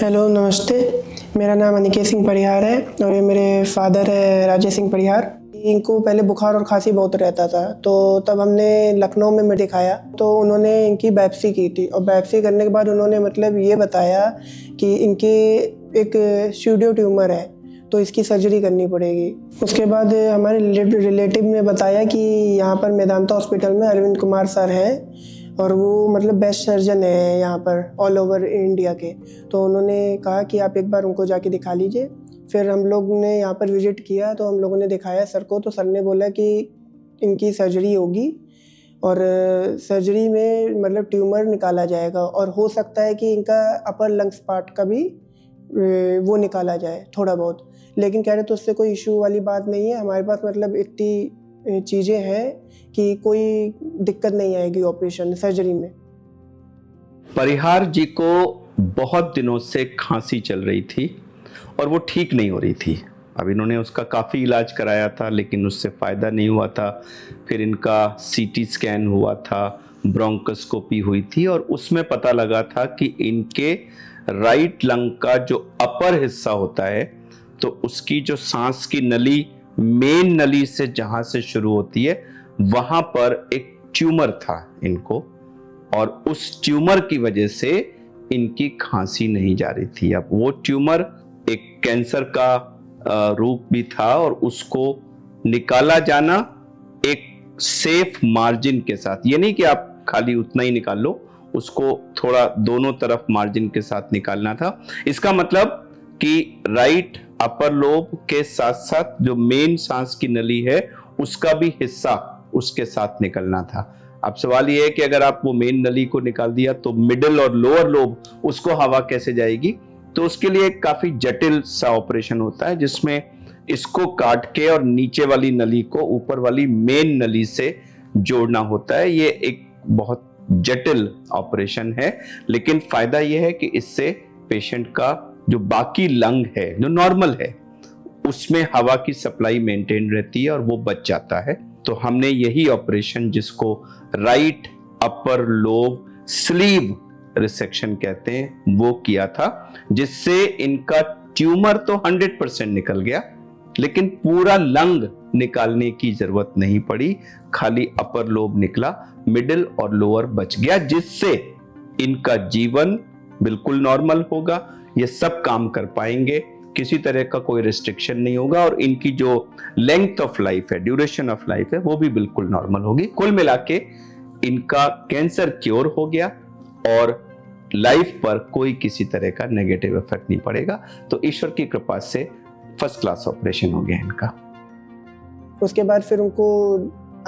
Hello, नमस्ते। मेरा नाम अनिकेत सिंह परिहार है और ये मेरे फादर है राजेश सिंह परिहार। इनको पहले बुखार और खांसी बहुत रहता था, तो तब हमने लखनऊ में दिखाया तो उन्होंने इनकी बायोप्सी की थी और बायोप्सी करने के बाद उन्होंने मतलब ये बताया कि इनके एक स्यूडो ट्यूमर है, तो इसकी सर्जरी करनी पड़ेगी। उसके बाद हमारे रिलेटिव ने बताया कि यहाँ पर मेदांता हॉस्पिटल में अरविंद कुमार सर हैं और वो मतलब बेस्ट सर्जन है यहाँ पर ऑल ओवर इंडिया के। तो उन्होंने कहा कि आप एक बार उनको जाके दिखा लीजिए। फिर हम लोग ने यहाँ पर विज़िट किया तो हम लोगों ने दिखाया सर को, तो सर ने बोला कि इनकी सर्जरी होगी और सर्जरी में मतलब ट्यूमर निकाला जाएगा और हो सकता है कि इनका अपर लंग्स पार्ट का भी वो निकाला जाए थोड़ा बहुत। लेकिन कह रहे तो उससे कोई इशू वाली बात नहीं है, हमारे पास मतलब इतनी चीज़ें हैं कि कोई दिक्कत नहीं आएगी ऑपरेशन सर्जरी में। परिहार जी को बहुत दिनों से खांसी चल रही थी और वो ठीक नहीं हो रही थी। अब इन्होंने उसका काफ़ी इलाज कराया था लेकिन उससे फ़ायदा नहीं हुआ था। फिर इनका सीटी स्कैन हुआ था, ब्रोंकोस्कोपी हुई थी और उसमें पता लगा था कि इनके राइट लंग का जो अपर हिस्सा होता है, तो उसकी जो सांस की नली मेन नली से जहाँ से शुरू होती है वहाँ पर एक ट्यूमर था इनको, और उस ट्यूमर की वजह से इनकी खांसी नहीं जा रही थी। अब वो ट्यूमर एक कैंसर का रूप भी था और उसको निकाला जाना एक सेफ मार्जिन के साथ, ये नहीं कि आप खाली उतना ही निकाल लो, उसको थोड़ा दोनों तरफ मार्जिन के साथ निकालना था। इसका मतलब कि राइट अपर लोब के साथ साथ जो मेन सांस की नली है उसका भी हिस्सा उसके साथ निकलना था। अब सवाल ये है कि अगर आप वो मेन नली को निकाल दिया तो मिडिल और लोअर लोब उसको हवा कैसे जाएगी। तो उसके लिए काफी जटिल सा ऑपरेशन होता है जिसमें इसको काट के और नीचे वाली नली को ऊपर वाली मेन नली से जोड़ना होता है। ये एक बहुत जटिल ऑपरेशन है, लेकिन फायदा यह है कि इससे पेशेंट का जो बाकी लंग है जो नॉर्मल है उसमें हवा की सप्लाई मेंटेन रहती है और वो बच जाता है। तो हमने यही ऑपरेशन, जिसको right upper lobe sleeve resection कहते हैं, वो किया था, जिससे इनका ट्यूमर तो 100% निकल गया लेकिन पूरा लंग निकालने की जरूरत नहीं पड़ी। खाली अपर लोब निकला, मिडिल और लोअर बच गया, जिससे इनका जीवन बिल्कुल नॉर्मल होगा। ये सब काम कर पाएंगे, किसी तरह का कोई रिस्ट्रिक्शन नहीं होगा और इनकी जो लेंथ ऑफ लाइफ है, ड्यूरेशन ऑफ लाइफ है, वो भी बिल्कुल नॉर्मल होगी। कुल मिला के इनका कैंसर क्योर हो गया और लाइफ पर कोई किसी तरह का नेगेटिव इफेक्ट नहीं पड़ेगा। तो ईश्वर की कृपा से फर्स्ट क्लास ऑपरेशन हो गया इनका। उसके बाद फिर उनको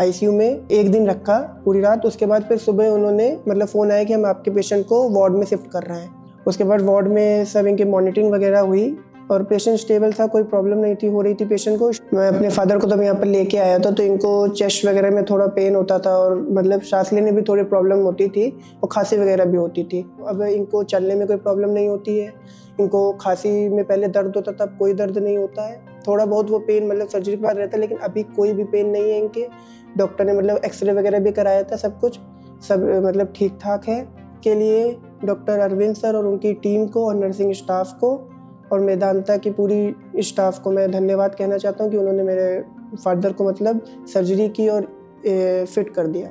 आईसीयू में एक दिन रखा पूरी रात। उसके बाद फिर सुबह उन्होंने मतलब फ़ोन आया कि हम आपके पेशेंट को वार्ड में शिफ्ट कर रहे हैं। उसके बाद वार्ड में सब इनकी मॉनिटरिंग वगैरह हुई और पेशेंट स्टेबल था, कोई प्रॉब्लम नहीं थी हो रही थी पेशेंट को। मैं अपने फादर को तब यहाँ पर लेके आया था, तो इनको चेस्ट वगैरह में थोड़ा पेन होता था और मतलब सांस लेने में भी थोड़ी प्रॉब्लम होती थी और खांसी वगैरह भी होती थी। अब इनको चलने में कोई प्रॉब्लम नहीं होती है। इनको खांसी में पहले दर्द होता था, अब कोई दर्द नहीं होता है। थोड़ा बहुत वो पेन मतलब सर्जरी के बाद रहता है, लेकिन अभी कोई भी पेन नहीं है इनके। डॉक्टर ने मतलब एक्सरे वगैरह भी कराया था, सब कुछ सब मतलब ठीक ठाक है। के लिए डॉक्टर अरविंद सर और उनकी टीम को और नर्सिंग स्टाफ को और मेदांता की पूरी स्टाफ को मैं धन्यवाद कहना चाहता हूँ कि उन्होंने मेरे फादर को मतलब सर्जरी की और फिट कर दिया।